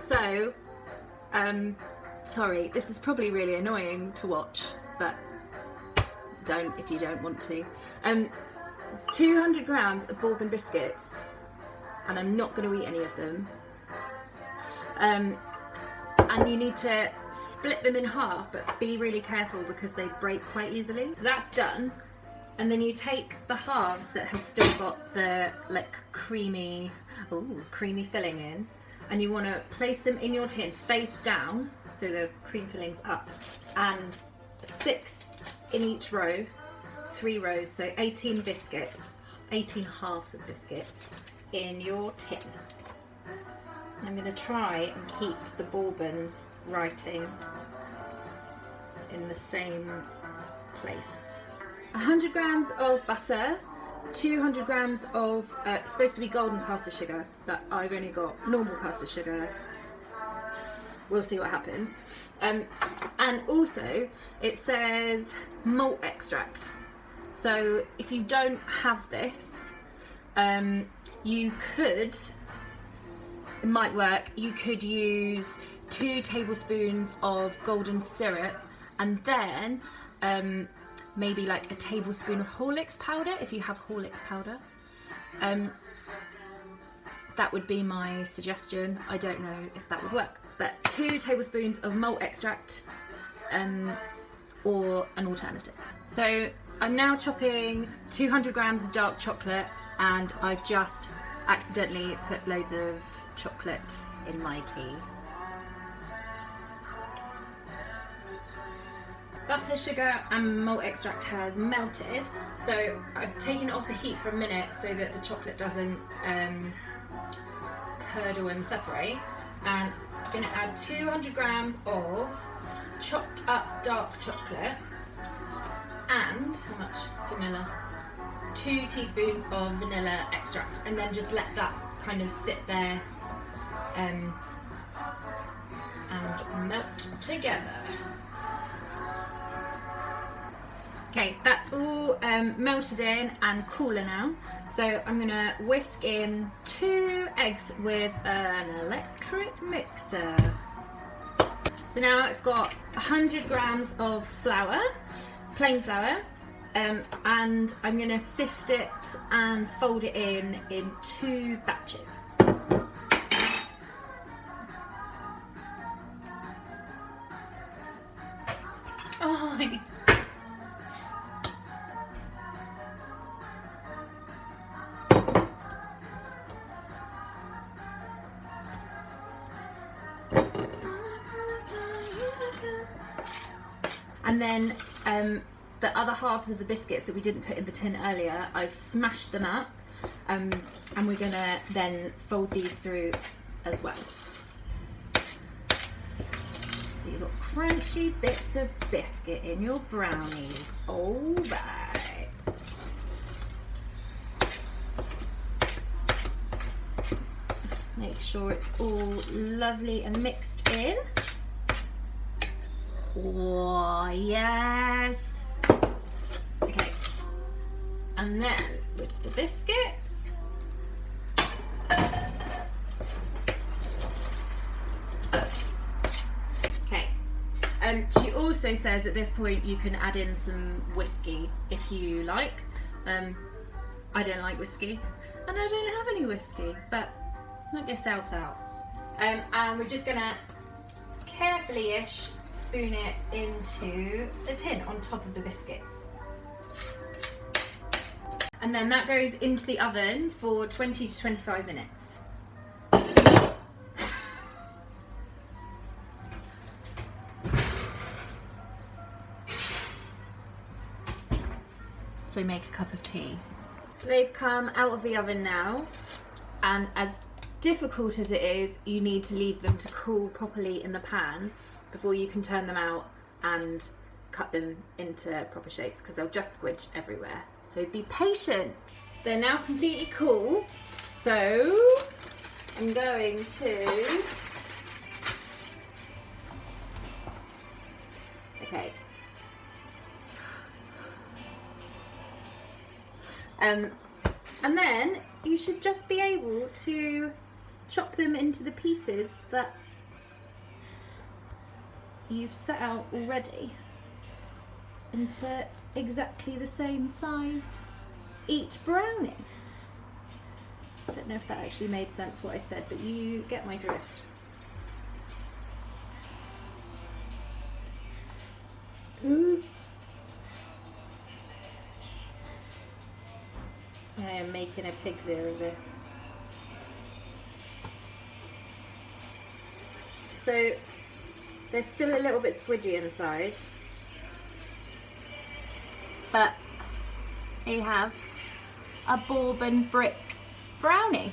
So, sorry, this is probably really annoying to watch, but don't if you don't want to. 200 grams of Bourbon biscuits, and I'm not going to eat any of them. And you need to split them in half, but be really careful because they break quite easily. So that's done. And then you take the halves that have still got the like creamy filling in, and you want to place them in your tin face down, so the cream filling's up, and 6 in each row, 3 rows, so 18 biscuits, 18 halves of biscuits in your tin. I'm going to try and keep the Bourbon writing in the same place. 100 grams of butter, 200 grams of, it's supposed to be golden caster sugar, but I've only got normal caster sugar. We'll see what happens. And also, it says malt extract. So if you don't have this, you could, it might work, you could use 2 tablespoons of golden syrup, and then maybe like a tablespoon of Horlicks powder, if you have Horlicks powder. That would be my suggestion. I don't know if that would work, but 2 tablespoons of malt extract, or an alternative. So I'm now chopping 200 grams of dark chocolate, and I've just accidentally put loads of chocolate in my tea. Butter, sugar and malt extract has melted, so I've taken it off the heat for a minute so that the chocolate doesn't curdle and separate. And I'm going to add 200 grams of chopped up dark chocolate, and how much? Vanilla. 2 teaspoons of vanilla extract, and then just let that kind of sit there and melt together. Okay, that's all melted in and cooler now. So I'm gonna whisk in 2 eggs with an electric mixer. So now I've got 100 grams of flour, plain flour, and I'm gonna sift it and fold it in 2 batches. Oh my. And then the other halves of the biscuits that we didn't put in the tin earlier, I've smashed them up, and we're gonna then fold these through as well. So you've got crunchy bits of biscuit in your brownies. All right. Make sure it's all lovely and mixed in. Oh, yes. Okay. And then with the biscuits, okay. She also says at this point you can add in some whiskey if you like. I don't like whiskey, and I don't have any whiskey, but knock yourself out. And we're just gonna carefully-ish spoon it into the tin on top of the biscuits. And then that goes into the oven for 20 to 25 minutes. So make a cup of tea. So they've come out of the oven now, and as difficult as it is, you need to leave them to cool properly in the pan before you can turn them out and cut them into proper shapes, because they'll just squidge everywhere. So be patient. They're now completely cool, so I'm going to, okay. And then you should just be able to chop them into the pieces that you've set out already into exactly the same size each brownie. I don't know if that actually made sense what I said, but you get my drift. I am making a pig's ear of this. So they're still a little bit squidgy inside, but we have a Bourbon brick brownie.